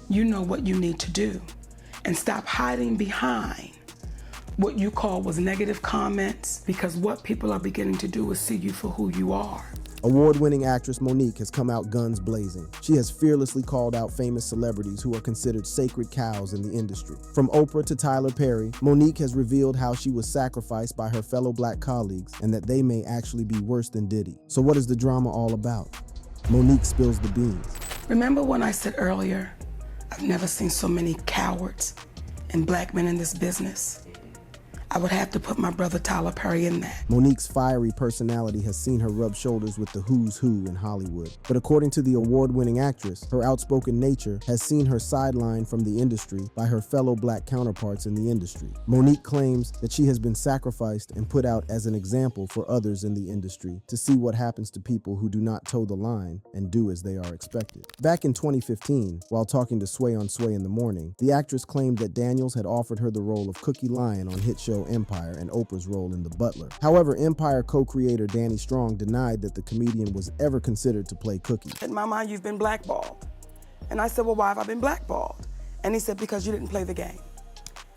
you know what you need to do and stop hiding behind what you call was negative comments, because what people are beginning to do is see you for who you are. Award-winning actress Monique has come out guns blazing. She has fearlessly called out famous celebrities who are considered sacred cows in the industry. From Oprah to Tyler Perry, Monique has revealed how she was sacrificed by her fellow black colleagues and that they may actually be worse than Diddy. So what is the drama all about? Monique spills the beans. Remember when I said earlier, I've never seen so many cowards and black men in this business? I would have to put my brother Tyler Perry in that. Monique's fiery personality has seen her rub shoulders with the who's who in Hollywood. But according to the award-winning actress, her outspoken nature has seen her sidelined from the industry by her fellow black counterparts in the industry. Monique claims that she has been sacrificed and put out as an example for others in the industry to see what happens to people who do not toe the line and do as they are expected. Back in 2015, while talking to Sway on Sway in the Morning, the actress claimed that Daniels had offered her the role of Cookie Lyon on hit show Empire and Oprah's role in The Butler. However, Empire co-creator Danny Strong denied that the comedian was ever considered to play Cookie. In my mind, you've been blackballed. And I said, well, why have I been blackballed? And he said, because you didn't play the game.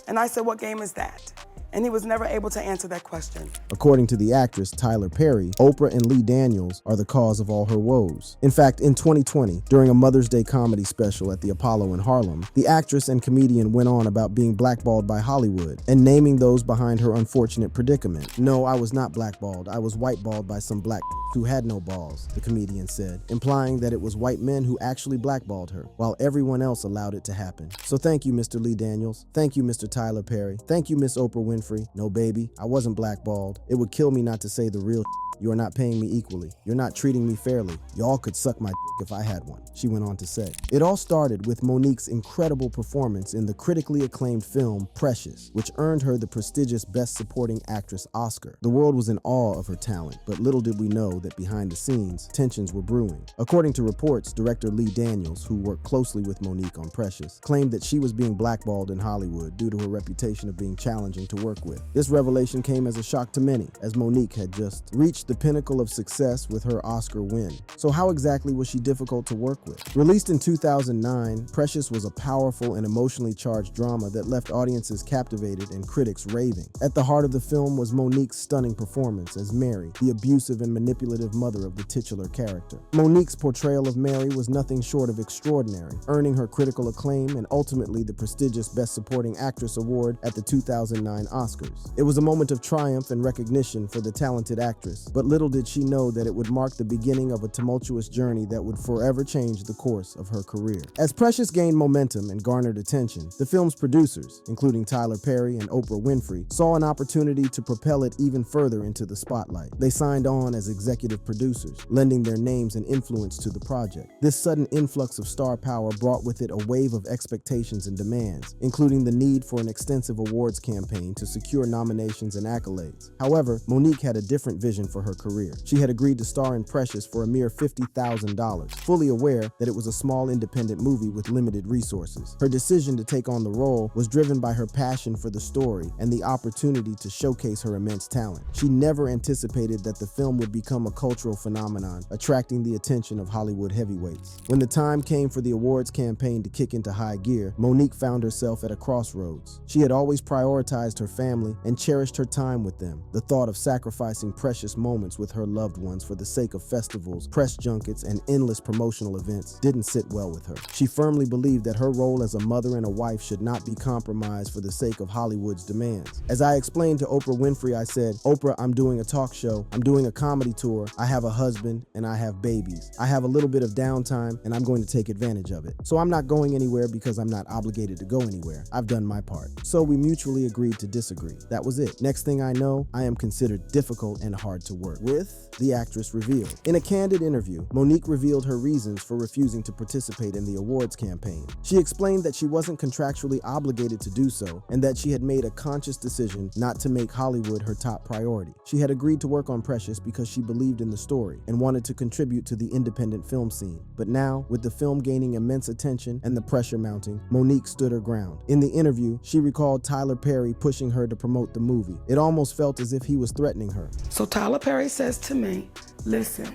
And I said, what game is that? And he was never able to answer that question. According to the actress Tyler Perry, Oprah and Lee Daniels are the cause of all her woes. In fact, in 2020, during a Mother's Day comedy special at the Apollo in Harlem, the actress and comedian went on about being blackballed by Hollywood and naming those behind her unfortunate predicament. No, I was not blackballed. I was whiteballed by some black who had no balls, the comedian said, implying that it was white men who actually blackballed her, while everyone else allowed it to happen. So thank you, Mr. Lee Daniels. Thank you, Mr. Tyler Perry. Thank you, Miss Oprah Winfrey. No, baby, I wasn't blackballed. It would kill me not to say the real You are not paying me equally. You're not treating me fairly. Y'all could suck my dick if I had one, she went on to say. It all started with Monique's incredible performance in the critically acclaimed film Precious, which earned her the prestigious Best Supporting Actress Oscar. The world was in awe of her talent, but little did we know that behind the scenes, tensions were brewing. According to reports, director Lee Daniels, who worked closely with Monique on Precious, claimed that she was being blackballed in Hollywood due to her reputation of being challenging to work with. This revelation came as a shock to many, as Monique had just reached the pinnacle of success with her Oscar win. So how exactly was she difficult to work with? Released in 2009, Precious was a powerful and emotionally charged drama that left audiences captivated and critics raving. At the heart of the film was Monique's stunning performance as Mary, the abusive and manipulative mother of the titular character. Monique's portrayal of Mary was nothing short of extraordinary, earning her critical acclaim and ultimately the prestigious Best Supporting Actress award at the 2009 Oscars. It was a moment of triumph and recognition for the talented actress, but little did she know that it would mark the beginning of a tumultuous journey that would forever change the course of her career. As Precious gained momentum and garnered attention, the film's producers, including Tyler Perry and Oprah Winfrey, saw an opportunity to propel it even further into the spotlight. They signed on as executive producers, lending their names and influence to the project. This sudden influx of star power brought with it a wave of expectations and demands, including the need for an extensive awards campaign to secure nominations and accolades. However, Monique had a different vision for her career. She had agreed to star in Precious for a mere $50,000, fully aware that it was a small independent movie with limited resources. Her decision to take on the role was driven by her passion for the story and the opportunity to showcase her immense talent. She never anticipated that the film would become a cultural phenomenon, attracting the attention of Hollywood heavyweights. When the time came for the awards campaign to kick into high gear, Monique found herself at a crossroads. She had always prioritized her family and cherished her time with them. The thought of sacrificing precious moments with her loved ones for the sake of festivals, press junkets, and endless promotional events didn't sit well with her. She firmly believed that her role as a mother and a wife should not be compromised for the sake of Hollywood's demands. As I explained to Oprah Winfrey, I said, "Oprah, I'm doing a talk show, I'm doing a comedy tour, I have a husband, and I have babies. I have a little bit of downtime, and I'm going to take advantage of it. So I'm not going anywhere because I'm not obligated to go anywhere. I've done my part." So we mutually agreed to disagree. That was it. Next thing I know, I am considered difficult and hard to work with, the actress revealed. In a candid interview, Monique revealed her reasons for refusing to participate in the awards campaign. She explained that she wasn't contractually obligated to do so, and that she had made a conscious decision not to make Hollywood her top priority. She had agreed to work on Precious because she believed in the story and wanted to contribute to the independent film scene. But now, with the film gaining immense attention and the pressure mounting, Monique stood her ground. In the interview, she recalled Tyler Perry pushing her to promote the movie. It almost felt as if he was threatening her. So Tyler Perry says to me, "Listen,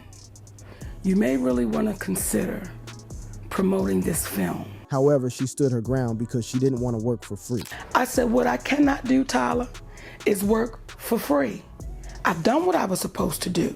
you may really want to consider promoting this film." However, she stood her ground because she didn't want to work for free. I said, what I cannot do, Tyler, is work for free. I've done what I was supposed to do.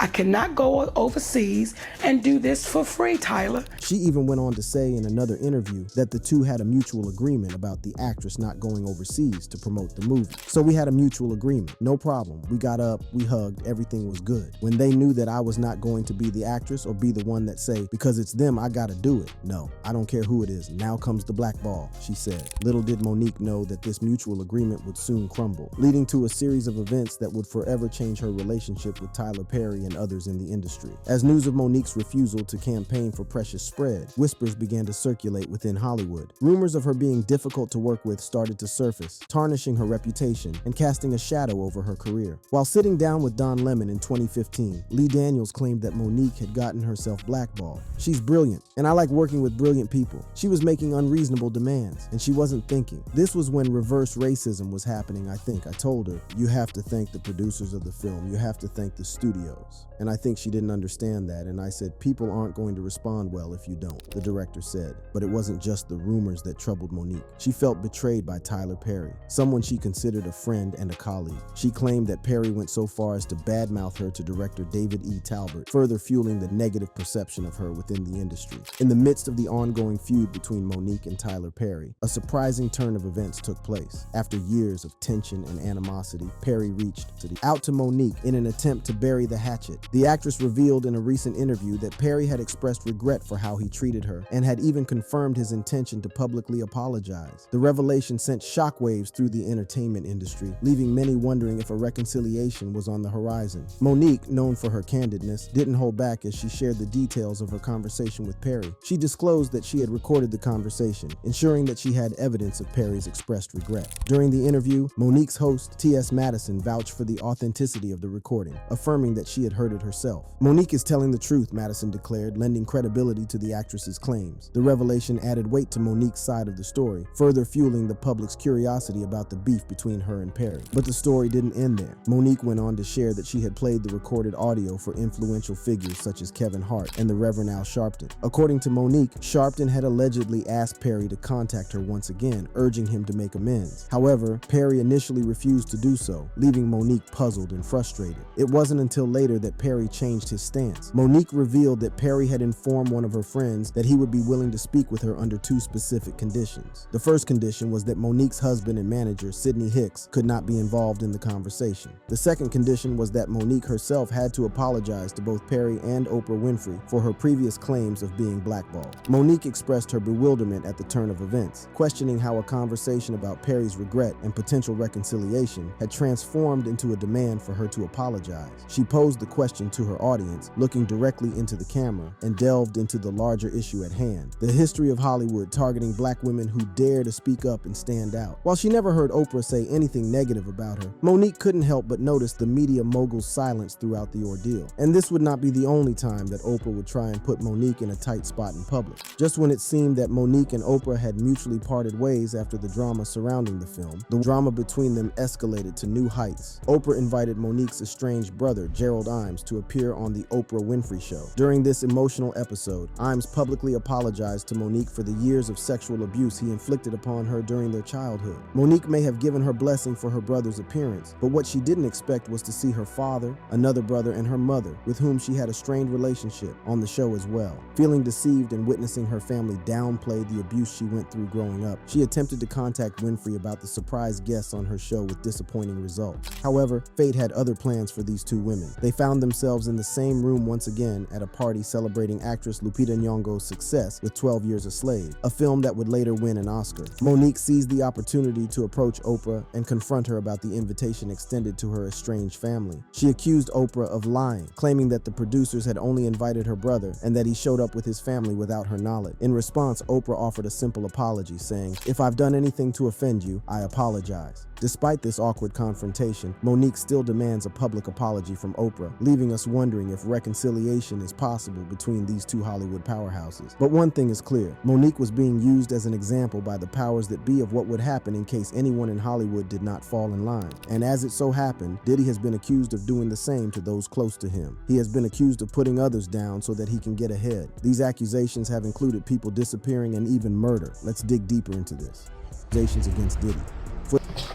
I cannot go overseas and do this for free, Tyler. She even went on to say in another interview that the two had a mutual agreement about the actress not going overseas to promote the movie. So we had a mutual agreement, no problem. We got up, we hugged, everything was good. When they knew that I was not going to be the actress or be the one that say, because it's them, I gotta do it. No, I don't care who it is. Now comes the blackball, she said. Little did Monique know that this mutual agreement would soon crumble, leading to a series of events that would forever change her relationship with Tyler Perry and others in the industry. As news of Monique's refusal to campaign for Precious spread, whispers began to circulate within Hollywood. Rumors of her being difficult to work with started to surface, tarnishing her reputation and casting a shadow over her career. While sitting down with Don Lemon in 2015, Lee Daniels claimed that Monique had gotten herself blackballed. She's brilliant, and I like working with brilliant people. She was making unreasonable demands, and she wasn't thinking. This was when reverse racism was happening, I think. I told her, you have to thank the producers of the film. You have to thank the studios. And I think she didn't understand that, and I said, people aren't going to respond well if you don't, the director said. But it wasn't just the rumors that troubled Monique. She felt betrayed by Tyler Perry, someone she considered a friend and a colleague. She claimed that Perry went so far as to badmouth her to director David E. Talbot, further fueling the negative perception of her within the industry. In the midst of the ongoing feud between Monique and Tyler Perry, a surprising turn of events took place. After years of tension and animosity, Perry reached out to Monique in an attempt to bury the hatchet. The actress revealed in a recent interview that Perry had expressed regret for how he treated her and had even confirmed his intention to publicly apologize. The revelation sent shockwaves through the entertainment industry, leaving many wondering if a reconciliation was on the horizon. Monique, known for her candidness, didn't hold back as she shared the details of her conversation with Perry. She disclosed that she had recorded the conversation, ensuring that she had evidence of Perry's expressed regret. During the interview, Monique's host, T.S. Madison, vouched for the authenticity of the recording, affirming that she had heard it herself. Monique is telling the truth, Madison declared, lending credibility to the actress's claims. The revelation added weight to Monique's side of the story, further fueling the public's curiosity about the beef between her and Perry. But the story didn't end there. Monique went on to share that she had played the recorded audio for influential figures such as Kevin Hart and the Reverend Al Sharpton. According to Monique, Sharpton had allegedly asked Perry to contact her once again, urging him to make amends. However, Perry initially refused to do so, leaving Monique puzzled and frustrated. It wasn't until later that Perry changed his stance. Monique revealed that Perry had informed one of her friends that he would be willing to speak with her under two specific conditions. The first condition was that Monique's husband and manager, Sidney Hicks, could not be involved in the conversation. The second condition was that Monique herself had to apologize to both Perry and Oprah Winfrey for her previous claims of being blackballed. Monique expressed her bewilderment at the turn of events, questioning how a conversation about Perry's regret and potential reconciliation had transformed into a demand for her to apologize. She posed the question to her audience, looking directly into the camera, and delved into the larger issue at hand, the history of Hollywood targeting black women who dare to speak up and stand out. While she never heard Oprah say anything negative about her, Monique couldn't help but notice the media mogul's silence throughout the ordeal. And this would not be the only time that Oprah would try and put Monique in a tight spot in public. Just when it seemed that Monique and Oprah had mutually parted ways after the drama surrounding the film, the drama between them escalated to new heights. Oprah invited Monique's estranged brother, Gerald Imes, to appear on the Oprah Winfrey Show. During this emotional episode, Imes publicly apologized to Monique for the years of sexual abuse he inflicted upon her during their childhood. Monique may have given her blessing for her brother's appearance, but what she didn't expect was to see her father, another brother, and her mother, with whom she had a strained relationship, on the show as well. Feeling deceived and witnessing her family downplay the abuse she went through growing up, she attempted to contact Winfrey about the surprise guests on her show with disappointing results. However, fate had other plans for these two women. They found themselves in the same room once again at a party celebrating actress Lupita Nyong'o's success with 12 Years a Slave, a film that would later win an Oscar. Monique seized the opportunity to approach Oprah and confront her about the invitation extended to her estranged family. She accused Oprah of lying, claiming that the producers had only invited her brother and that he showed up with his family without her knowledge. In response, Oprah offered a simple apology, saying, "If I've done anything to offend you, I apologize." Despite this awkward confrontation, Monique still demands a public apology from Oprah, leaving us wondering if reconciliation is possible between these two Hollywood powerhouses. But one thing is clear, Monique was being used as an example by the powers that be of what would happen in case anyone in Hollywood did not fall in line. And as it so happened, Diddy has been accused of doing the same to those close to him. He has been accused of putting others down so that he can get ahead. These accusations have included people disappearing and even murder. Let's dig deeper into this. Accusations against Diddy.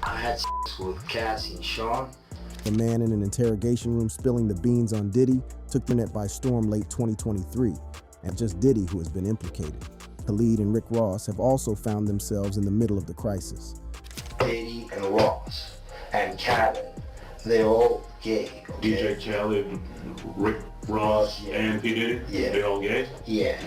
I had sex with Cassie and Sean. The man in an interrogation room spilling the beans on Diddy took the net by storm late 2023, and just Diddy who has been implicated. Khalid and Rick Ross have also found themselves in the middle of the crisis. Diddy and Ross and Kevin, they're all gay. Okay? DJ Khaled, Rick Ross, and P. Diddy? Yeah. They all gay? Yeah.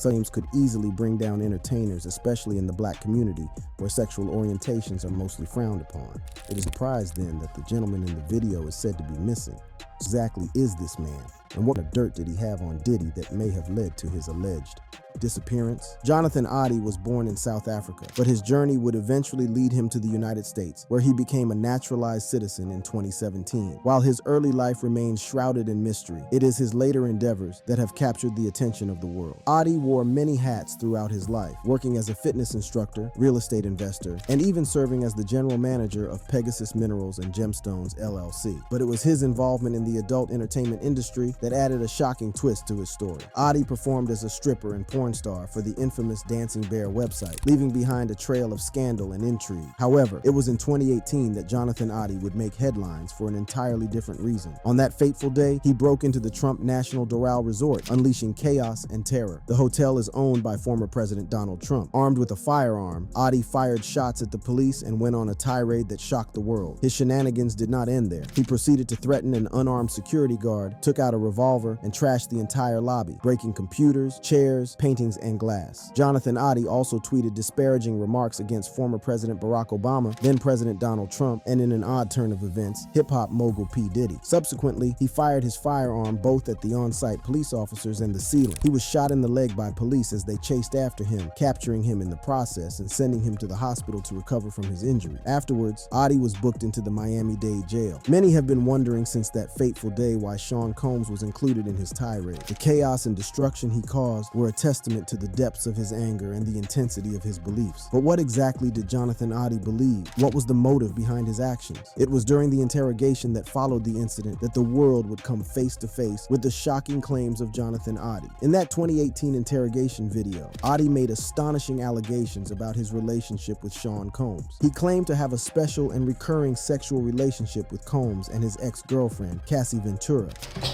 Claims could easily bring down entertainers, especially in the black community, where sexual orientations are mostly frowned upon. It is a surprise then that the gentleman in the video is said to be missing. Who exactly is this man, and what kind of dirt did he have on Diddy that may have led to his alleged disappearance? Jonathan Oddie was born in South Africa, but his journey would eventually lead him to the United States, where he became a naturalized citizen in 2017. While his early life remains shrouded in mystery, it is his later endeavors that have captured the attention of the world. Oddie wore many hats throughout his life, working as a fitness instructor, real estate investor, and even serving as the general manager of Pegasus Minerals and Gemstones LLC. But it was his involvement in the adult entertainment industry that added a shocking twist to his story. Oddie performed as a stripper and porn star for the infamous Dancing Bear website, leaving behind a trail of scandal and intrigue. However, it was in 2018 that Jonathan Oddie would make headlines for an entirely different reason. On that fateful day, he broke into the Trump National Doral Resort, unleashing chaos and terror. The hotel is owned by former President Donald Trump. Armed with a firearm, Oddie fired shots at the police and went on a tirade that shocked the world. His shenanigans did not end there. He proceeded to threaten an unarmed security guard, took out a revolver, and trashed the entire lobby, breaking computers, chairs, paintings, and glass. Jonathan Oddie also tweeted disparaging remarks against former President Barack Obama, then President Donald Trump, and in an odd turn of events, hip-hop mogul P. Diddy. Subsequently, he fired his firearm both at the on-site police officers and the ceiling. He was shot in the leg by police as they chased after him, capturing him in the process and sending him to the hospital to recover from his injury. Afterwards, Oddie was booked into the Miami-Dade jail. Many have been wondering since that fateful day why Sean Combs was included in his tirade. The chaos and destruction he caused were a testament to the depths of his anger and the intensity of his beliefs. But what exactly did Jonathan Oddie believe? What was the motive behind his actions? It was during the interrogation that followed the incident that the world would come face to face with the shocking claims of Jonathan Oddie. In that 2018 interrogation video, Oddie made astonishing allegations about his relationship with Sean Combs. He claimed to have a special and recurring sexual relationship with Combs and his ex-girlfriend, Cassie Ventura.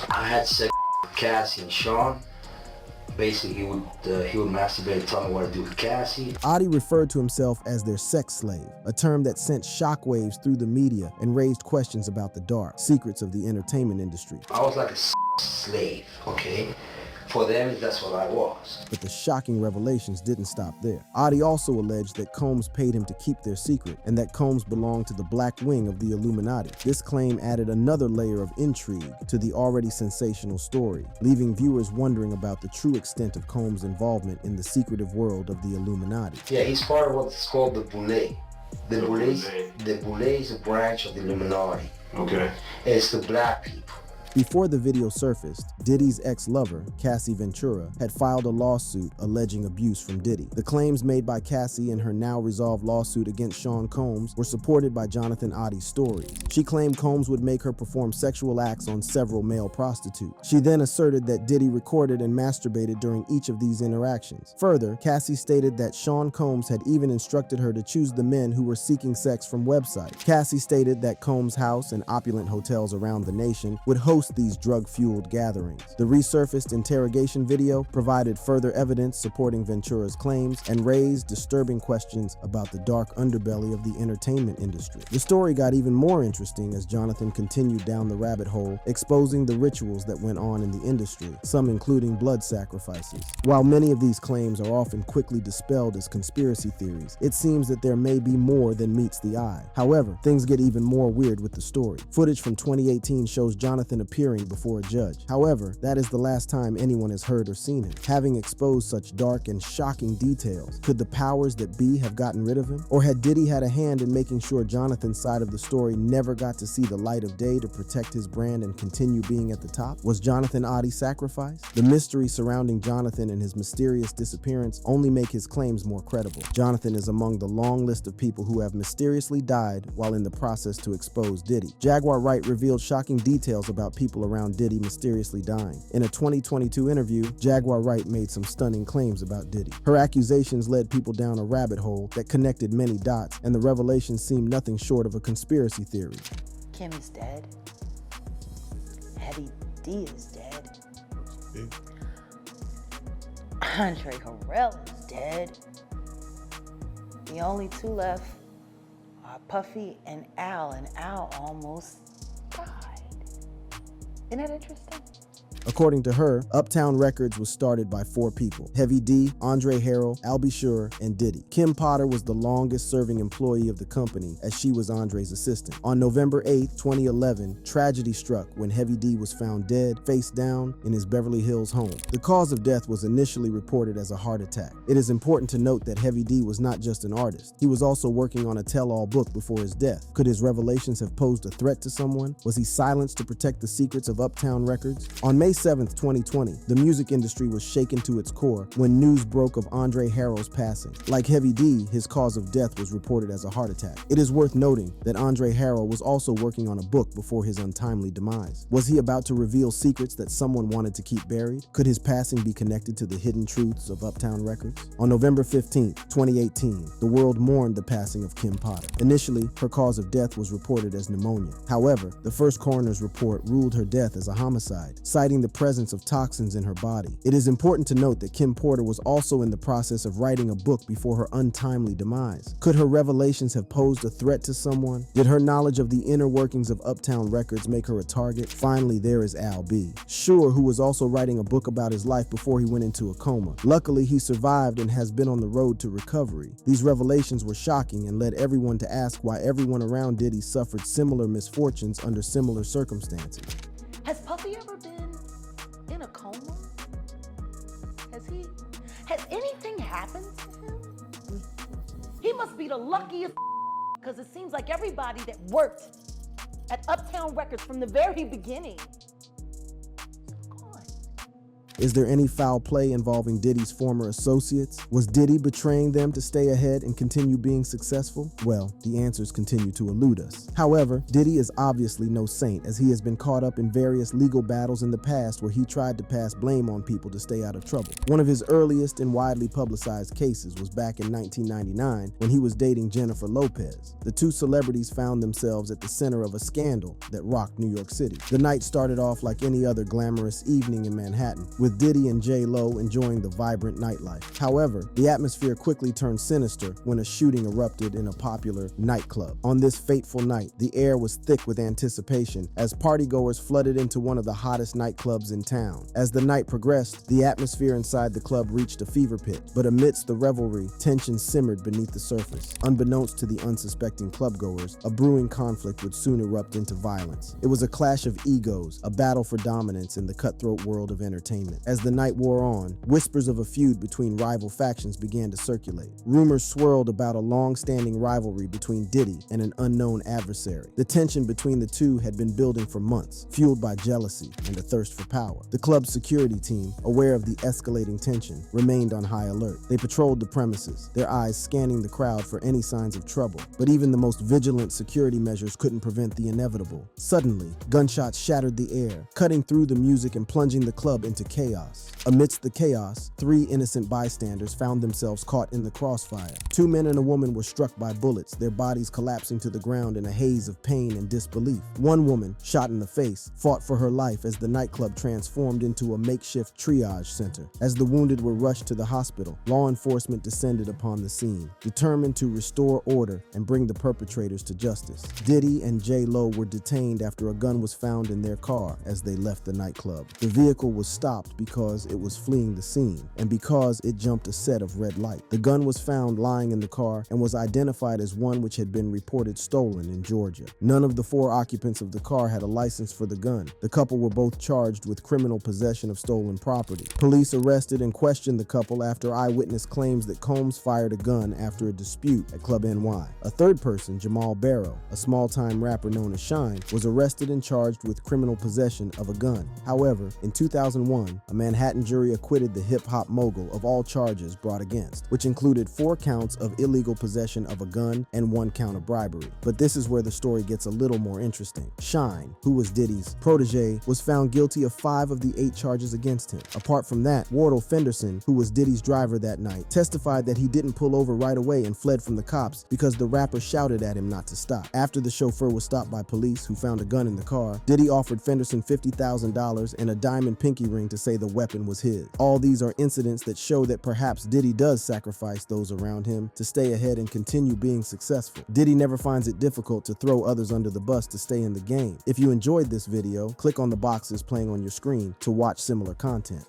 I had sex with Cassie and Sean. Basically, he would masturbate and tell me what to do with Cassie. Oddie referred to himself as their sex slave, a term that sent shockwaves through the media and raised questions about the dark secrets of the entertainment industry. I was like a slave, okay? For them, that's what I was. But the shocking revelations didn't stop there. Oddie also alleged that Combs paid him to keep their secret and that Combs belonged to the black wing of the Illuminati. This claim added another layer of intrigue to the already sensational story, leaving viewers wondering about the true extent of Combs' involvement in the secretive world of the Illuminati. Yeah, he's part of what's called the Boule. The Boule is a branch of the Illuminati. Okay. It's the black people. Before the video surfaced, Diddy's ex-lover, Cassie Ventura, had filed a lawsuit alleging abuse from Diddy. The claims made by Cassie in her now-resolved lawsuit against Sean Combs were supported by Jonathan Oddie's story. She claimed Combs would make her perform sexual acts on several male prostitutes. She then asserted that Diddy recorded and masturbated during each of these interactions. Further, Cassie stated that Sean Combs had even instructed her to choose the men who were seeking sex from websites. Cassie stated that Combs' house and opulent hotels around the nation would host these drug-fueled gatherings. The resurfaced interrogation video provided further evidence supporting Ventura's claims and raised disturbing questions about the dark underbelly of the entertainment industry. The story got even more interesting as Jonathan continued down the rabbit hole, exposing the rituals that went on in the industry, some including blood sacrifices. While many of these claims are often quickly dispelled as conspiracy theories, it seems that there may be more than meets the eye. However, things get even more weird with the story. Footage from 2018 shows Jonathan appearing before a judge. However, that is the last time anyone has heard or seen him. Having exposed such dark and shocking details, could the powers that be have gotten rid of him? Or had Diddy had a hand in making sure Jonathan's side of the story never got to see the light of day to protect his brand and continue being at the top? Was Jonathan Oddie sacrificed? The mystery surrounding Jonathan and his mysterious disappearance only make his claims more credible. Jonathan is among the long list of people who have mysteriously died while in the process to expose Diddy. Jaguar Wright revealed shocking details about people around Diddy mysteriously dying. In a 2022 interview, Jaguar Wright made some stunning claims about Diddy. Her accusations led people down a rabbit hole that connected many dots, and the revelations seemed nothing short of a conspiracy theory. Kim is dead. Heavy D is dead. Andre Harrell is dead. The only two left are Puffy and Al almost died. Isn't that interesting? According to her, Uptown Records was started by 4 people: Heavy D, Andre Harrell, Al B. Sure, and Diddy. Kim Potter was the longest serving employee of the company, as she was Andre's assistant. On November 8, 2011, tragedy struck when Heavy D was found dead, face down, in his Beverly Hills home. The cause of death was initially reported as a heart attack. It is important to note that Heavy D was not just an artist. He was also working on a tell-all book before his death. Could his revelations have posed a threat to someone? Was he silenced to protect the secrets of Uptown Records? On May 7th, 2020, the music industry was shaken to its core when news broke of Andre Harrell's passing. Like Heavy D, his cause of death was reported as a heart attack. It is worth noting that Andre Harrell was also working on a book before his untimely demise. Was he about to reveal secrets that someone wanted to keep buried? Could his passing be connected to the hidden truths of Uptown Records? On November 15th, 2018, the world mourned the passing of Kim Potter. Initially, her cause of death was reported as pneumonia. However, the first coroner's report ruled her death as a homicide, citing the presence of toxins in her body. It is important to note that Kim Porter was also in the process of writing a book before her untimely demise. Could her revelations have posed a threat to someone? Did her knowledge of the inner workings of Uptown Records make her a target? Finally, there is Al B. Sure, who was also writing a book about his life before he went into a coma. Luckily, he survived and has been on the road to recovery. These revelations were shocking and led everyone to ask why everyone around Diddy suffered similar misfortunes under similar circumstances. Has Puffy ever been in a coma? Has anything happened to him? He must be the luckiest, because it seems like everybody that worked at Uptown Records from the very beginning is gone. Is there any foul play involving Diddy's former associates? Was Diddy betraying them to stay ahead and continue being successful? Well, the answers continue to elude us. However, Diddy is obviously no saint, as he has been caught up in various legal battles in the past where he tried to pass blame on people to stay out of trouble. One of his earliest and widely publicized cases was back in 1999 when he was dating Jennifer Lopez. The two celebrities found themselves at the center of a scandal that rocked New York City. The night started off like any other glamorous evening in Manhattan, with Diddy and J-Lo enjoying the vibrant nightlife. However, the atmosphere quickly turned sinister when a shooting erupted in a popular nightclub. On this fateful night, the air was thick with anticipation as partygoers flooded into one of the hottest nightclubs in town. As the night progressed, the atmosphere inside the club reached a fever pitch, but amidst the revelry, tension simmered beneath the surface. Unbeknownst to the unsuspecting clubgoers, a brewing conflict would soon erupt into violence. It was a clash of egos, a battle for dominance in the cutthroat world of entertainment. As the night wore on, whispers of a feud between rival factions began to circulate. Rumors swirled about a long-standing rivalry between Diddy and an unknown adversary. The tension between the two had been building for months, fueled by jealousy and a thirst for power. The club's security team, aware of the escalating tension, remained on high alert. They patrolled the premises, their eyes scanning the crowd for any signs of trouble. But even the most vigilant security measures couldn't prevent the inevitable. Suddenly, gunshots shattered the air, cutting through the music and plunging the club into chaos. Amidst the chaos, 3 innocent bystanders found themselves caught in the crossfire. 2 men and a woman were struck by bullets, their bodies collapsing to the ground in a haze of pain and disbelief. One woman, shot in the face, fought for her life as the nightclub transformed into a makeshift triage center. As the wounded were rushed to the hospital, law enforcement descended upon the scene, determined to restore order and bring the perpetrators to justice. Diddy and J-Lo were detained after a gun was found in their car as they left the nightclub. The vehicle was stopped because it was fleeing the scene and because it jumped a set of red light. The gun was found lying in the car and was identified as one which had been reported stolen in Georgia. None of the 4 occupants of the car had a license for the gun. The couple were both charged with criminal possession of stolen property. Police arrested and questioned the couple after eyewitness claims that Combs fired a gun after a dispute at Club NY. A third person, Jamal Barrow, a small-time rapper known as Shine, was arrested and charged with criminal possession of a gun. However, in 2001, a Manhattan jury acquitted the hip-hop mogul of all charges brought against, which included 4 counts of illegal possession of a gun and 1 count of bribery. But this is where the story gets a little more interesting. Shine, who was Diddy's protege, was found guilty of 5 of the 8 charges against him. Apart from that, Wardell Fenderson, who was Diddy's driver that night, testified that he didn't pull over right away and fled from the cops because the rapper shouted at him not to stop. After the chauffeur was stopped by police who found a gun in the car, Diddy offered Fenderson $50,000 and a diamond pinky ring to say the weapon was his. All these are incidents that show that perhaps Diddy does sacrifice those around him to stay ahead and continue being successful. Diddy never finds it difficult to throw others under the bus to stay in the game. If you enjoyed this video, click on the boxes playing on your screen to watch similar content.